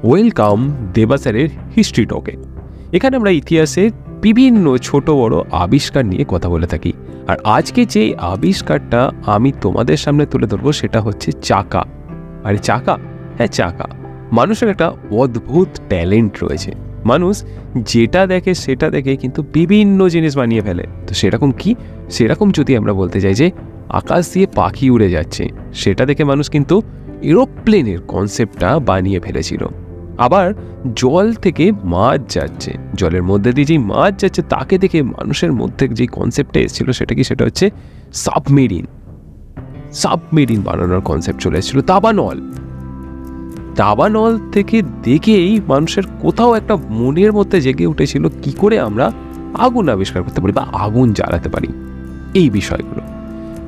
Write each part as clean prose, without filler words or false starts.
Welcome দেবাস্যারের history টকে। এখানে আমরা ইতিহাসের বিভিন্ন ছোট বড় আবিষ্কার নিয়ে কথা বলে থাকি। আর আজকে যে আবিষ্কারটা আমি তোমাদের সামনে তুলে ধরবো সেটা হচ্ছে চাকা। আরে চাকা, হ্যাঁ চাকা। মানুষের একটা অদ্ভুত ট্যালেন্ট রয়েছে। মানুষ যেটা দেখে সেটা দেখে কিন্তু বিভিন্ন জিনিস বানিয়ে ফেলে। তো সেরকম কি? সেরকম যদি আমরা বলতে চাই যে আকাশ দিয়ে পাখি উড়ে যাচ্ছে, সেটা দেখে মানুষ কিন্তু এরোপ্লেনের কনসেপ্টটা বানিয়ে ফেলেছিল। আবার জল থেকে মাছ যাচ্ছে, জলের মধ্যে দিয়ে যেই মাছ যাচ্ছে তাকে দেখে মানুষের মধ্যে যেই কনসেপ্টটা এসেছিল সেটা কি? সেটা হচ্ছে সাবমেরিন বানানোর কনসেপ্ট চলে এসেছিল। দাবানল থেকে দেখেই মানুষের কোথাও একটা মনের মধ্যে জেগে উঠেছিল কি করে আমরা আগুন আবিষ্কার করতে পারি বা আগুন জ্বালাতে পারি, এই বিষয়গুলো।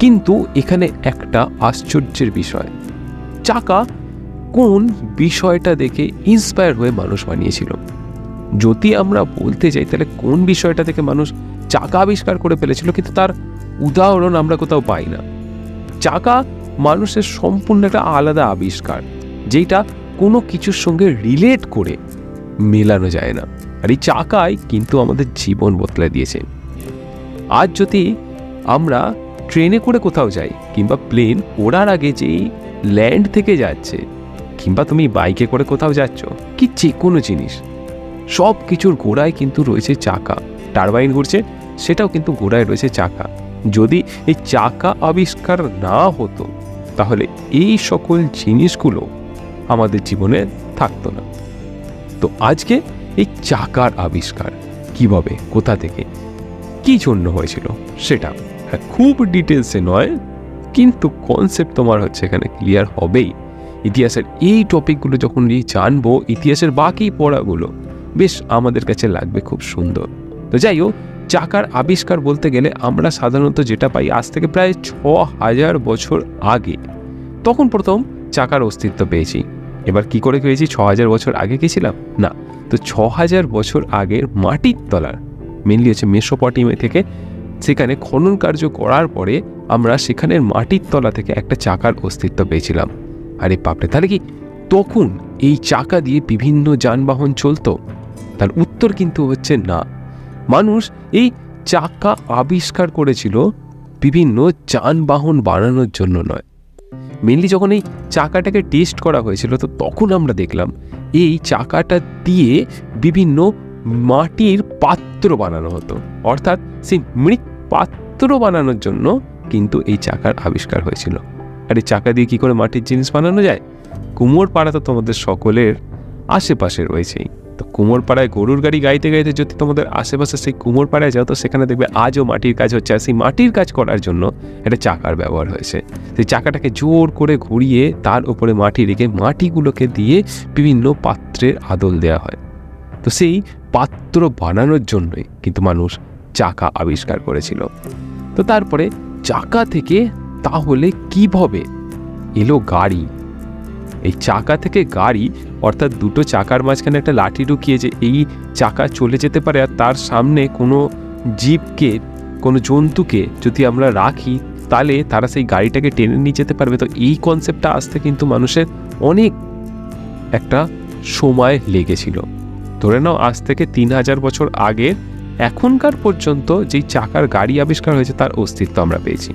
কিন্তু এখানে একটা আশ্চর্যের বিষয়, চাকা কোন বিষয়টা দেখে ইন্সপায়ার হয়ে মানুষ বানিয়েছিল? যদি আমরা বলতে যাই তাহলে কোন বিষয়টা থেকে মানুষ চাকা আবিষ্কার করে ফেলেছিল, কিন্তু তার উদাহরণ আমরা কোথাও পাই না। চাকা মানুষের সম্পূর্ণ একটা আলাদা আবিষ্কার, যেটা কোনো কিছুর সঙ্গে রিলেট করে মেলানো যায় না। আর এই চাকাই কিন্তু আমাদের জীবন বদলে দিয়েছে। আজ যদি আমরা ট্রেনে করে কোথাও যাই কিংবা প্লেন ওড়ার আগে যেই ল্যান্ড থেকে যাচ্ছে, কিংবা তুমি বাইকে করে কোথাও যাচ্ছ, কি যে কোনো জিনিস, সব কিছুর গোড়ায় কিন্তু রয়েছে চাকা। টারবাইন ঘুরছে, সেটাও কিন্তু গোড়ায় রয়েছে চাকা। যদি এই চাকা আবিষ্কার না হতো তাহলে এই সকল জিনিসগুলো আমাদের জীবনে থাকতো না। তো আজকে এই চাকার আবিষ্কার কিভাবে, কোথা থেকে, কি জন্য হয়েছিল সেটা খুব ডিটেলসে নয়, কিন্তু কনসেপ্ট তোমার হচ্ছে এখানে ক্লিয়ার হবেই। ইতিহাসের এই টপিকগুলো যখন জানবো, ইতিহাসের বাকি পড়াগুলো বেশ আমাদের কাছে লাগবে খুব সুন্দর। তো যাই হোক, চাকার আবিষ্কার বলতে গেলে আমরা সাধারণত যেটা পাই আজ থেকে প্রায় ৬,০০০ বছর আগে, তখন প্রথম চাকার অস্তিত্ব পেয়েছি। এবার কি করে পেয়েছি? ৬,০০০ বছর আগে গেছিলাম না, তো ৬,০০০ বছর আগের মাটির তলার, মেনলি হচ্ছে মেসোপটেমিয়া থেকে, সেখানে খনন কার্য করার পরে আমরা সেখানের মাটির তলা থেকে একটা চাকার অস্তিত্ব পেয়েছিলাম। আরে বাপরে, তাহলে কি তখন এই চাকা দিয়ে বিভিন্ন যানবাহন চলতো? তার উত্তর কিন্তু হচ্ছে না। মানুষ এই চাকা আবিষ্কার করেছিল বিভিন্ন যানবাহন বানানোর জন্য নয়। মেনলি যখন এই চাকাটাকে টেস্ট করা হয়েছিল, তো তখন আমরা দেখলাম এই চাকাটা দিয়ে বিভিন্ন মাটির পাত্র বানানো হতো। অর্থাৎ সেই মৃৎ পাত্র বানানোর জন্য কিন্তু এই চাকার আবিষ্কার হয়েছিল। আর এই চাকা দিয়ে কি করে মাটির জিনিস বানানো যায়? কুমোরপাড়া তো তোমাদের সকলের আশেপাশে রয়েছেই। তো কুমোরপাড়ায় গরুর গাড়ি গাইতে গাইতে যদি তোমাদের আশেপাশে সেই কুমোরপাড়ায় যাও, তো সেখানে দেখবে আজও মাটির কাজ হচ্ছে। আর সেই মাটির কাজ করার জন্য একটা চাকার ব্যবহার হয়েছে। সেই চাকাটাকে জোর করে ঘুরিয়ে তার উপরে মাটি রেখে মাটিগুলোকে দিয়ে বিভিন্ন পাত্রের আদল দেওয়া হয়। তো সেই পাত্র বানানোর জন্যই কিন্তু মানুষ চাকা আবিষ্কার করেছিল। তো তারপরে চাকা থেকে তাহলে কিভাবে এলো গাড়ি? এই চাকা থেকে গাড়ি, অর্থাৎ দুটো চাকার মাঝখানে একটা লাঠি ঢুকিয়ে যে এই চাকা চলে যেতে পারে, আর তার সামনে কোনো জীবকে, কোনো জন্তুকে যদি আমরা রাখি তাহলে তারা সেই গাড়িটাকে টেনে নিয়ে যেতে পারবে। তো এই কনসেপ্টটা আসতে কিন্তু মানুষের অনেক একটা সময় লেগেছিল। ধরে নাও আজ থেকে ৩,০০০ বছর আগের এখনকার পর্যন্ত যেই চাকার গাড়ি আবিষ্কার হয়েছে তার অস্তিত্ব আমরা পেয়েছি,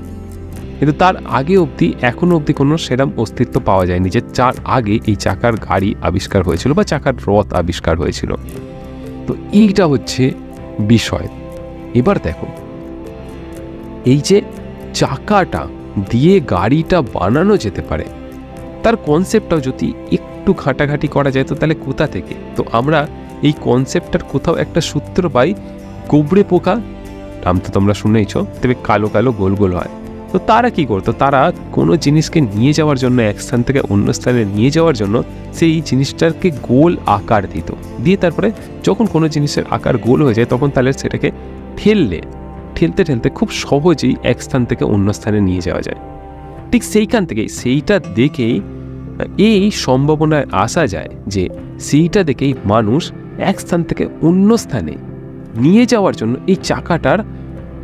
কিন্তু তার আগে অবধি এখনো অবধি কোনো সেরকম অস্তিত্ব পাওয়া যায়নি যে যার আগে এই চাকার গাড়ি আবিষ্কার হয়েছিল বা চাকার রথ আবিষ্কার হয়েছিল। তো এইটা হচ্ছে বিষয়। এবার দেখো, এই যে চাকাটা দিয়ে গাড়িটা বানানো যেতে পারে, তার কনসেপ্টটাও যদি একটু ঘাটাঘাটি করা যায় তো তাহলে কোথা থেকে? তো আমরা এই কনসেপ্টটার কোথাও একটা সূত্র পাই। গোবরে পোকা, নাম তো তোমরা শুনেইছ, তবে কালো কালো গোল গোল হয়। তো তারা কি করতো? তারা কোনো জিনিসকে নিয়ে যাওয়ার জন্য, এক স্থান থেকে অন্য স্থানে নিয়ে যাওয়ার জন্য সেই জিনিসটাকে গোল আকার দিত। দিয়ে তারপরে যখন কোনো জিনিসের আকার গোল হয়ে যায় তখন তাহলে সেটাকে ঠেলতে ঠেলতে খুব সহজেই এক স্থান থেকে অন্য স্থানে নিয়ে যাওয়া যায়। ঠিক সেইখান থেকেই, সেইটা দেখেই এই সম্ভাবনায় আসা যায় যে সেইটা দেখেই মানুষ এক স্থান থেকে অন্য স্থানে নিয়ে যাওয়ার জন্য এই চাকাটার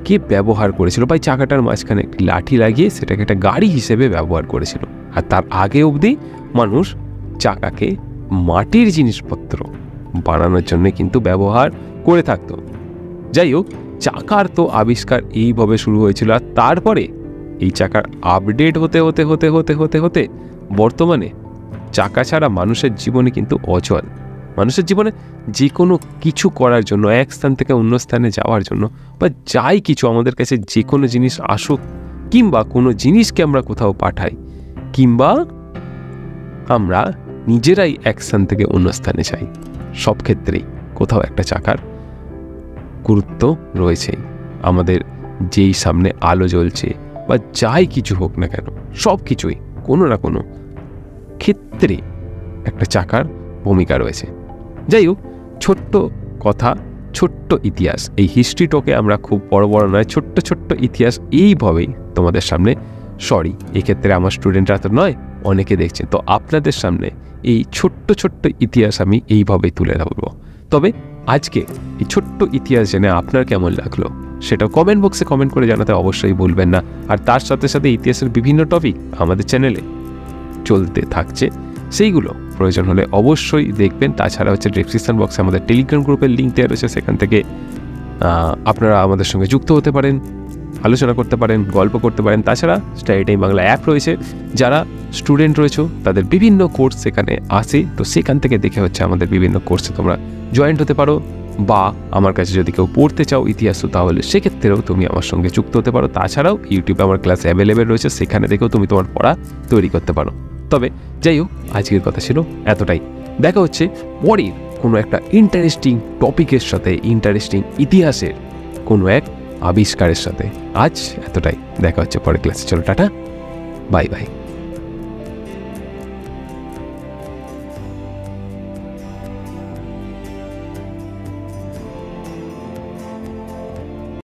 কে ব্যবহার করেছিল, বা এই চাকাটার মাঝখানে একটি লাঠি লাগিয়ে সেটাকে একটা গাড়ি হিসেবে ব্যবহার করেছিল। আর তার আগে অবধি মানুষ চাকাকে মাটির জিনিসপত্র বানানোর জন্য কিন্তু ব্যবহার করে থাকতো। যাই হোক, চাকার তো আবিষ্কার এইভাবে শুরু হয়েছিল, আর তারপরে এই চাকার আপডেট হতে হতে হতে হতে হতে হতে বর্তমানে চাকা ছাড়া মানুষের জীবনে কিন্তু অচল। মানুষের জীবনে যে কোনো কিছু করার জন্য, এক স্থান থেকে অন্য স্থানে যাওয়ার জন্য, বা যাই কিছু আমাদের কাছে যে কোনো জিনিস আসুক, কিংবা কোনো জিনিসকে আমরা কোথাও পাঠাই, কিংবা আমরা নিজেরাই এক স্থান থেকে অন্য স্থানে যাই, সব ক্ষেত্রেই কোথাও একটা চাকার গুরুত্ব রয়েছে। আমাদের যেই সামনে আলো জ্বলছে বা যাই কিছু হোক না কেন, সব কিছুই কোনো না কোনো ক্ষেত্রে একটা চাকার ভূমিকা রয়েছে। যাই হোক, ছোট্ট কথা, ছোট্ট ইতিহাস, এই হিস্ট্রি টকে আমরা খুব বড় বড় নয়, ছোট্ট ছোট্ট ইতিহাস এইভাবেই তোমাদের সামনে, সরি এক্ষেত্রে আমার স্টুডেন্টরা তো নয়, অনেকে দেখছেন, তো আপনাদের সামনে এই ছোট্ট ছোট্ট ইতিহাস আমি এইভাবেই তুলে ধরবো। তবে আজকে এই ছোট্ট ইতিহাস জেনে আপনার কেমন লাগলো সেটা কমেন্ট বক্সে কমেন্ট করে জানাতে অবশ্যই ভুলবেন না। আর তার সাথে সাথে ইতিহাসের বিভিন্ন টপিক আমাদের চ্যানেলে চলতে থাকছে, সেইগুলো প্রয়োজন হলে অবশ্যই দেখবেন। তাছাড়া হচ্ছে ডেসক্রিপশন বক্সে আমাদের টেলিগ্রাম গ্রুপের লিঙ্ক দেওয়া রয়েছে, সেখান থেকে আপনারা আমাদের সঙ্গে যুক্ত হতে পারেন, আলোচনা করতে পারেন, গল্প করতে পারেন। তাছাড়া স্টাডি টাইম বাংলা অ্যাপ রয়েছে, যারা স্টুডেন্ট রয়েছে তাদের বিভিন্ন কোর্স সেখানে আসে, তো সেখান থেকে দেখে হচ্ছে আমাদের বিভিন্ন কোর্সে তোমরা জয়েন্ট হতে পারো, বা আমার কাছে যদি কেউ পড়তে চাও ইতিহাস, তাহলে সেক্ষেত্রেও তুমি আমার সঙ্গে যুক্ত হতে পারো। তাছাড়াও ইউটিউবে আমার ক্লাস অ্যাভেলেবেল রয়েছে, সেখানে দেখেও তুমি তোমার পড়া তৈরি করতে পারো। তবে যাই হোক, আজকের কথা ছিল এতটাই। দেখা হচ্ছে পরের কোনো একটা ইন্টারেস্টিং টপিকের সাথে, ইন্টারেস্টিং ইতিহাসের কোনো এক আবিষ্কারের সাথে। আজ এতটাই, দেখা হচ্ছে পরের ক্লাসে। চলো টাটা, বাই বাই।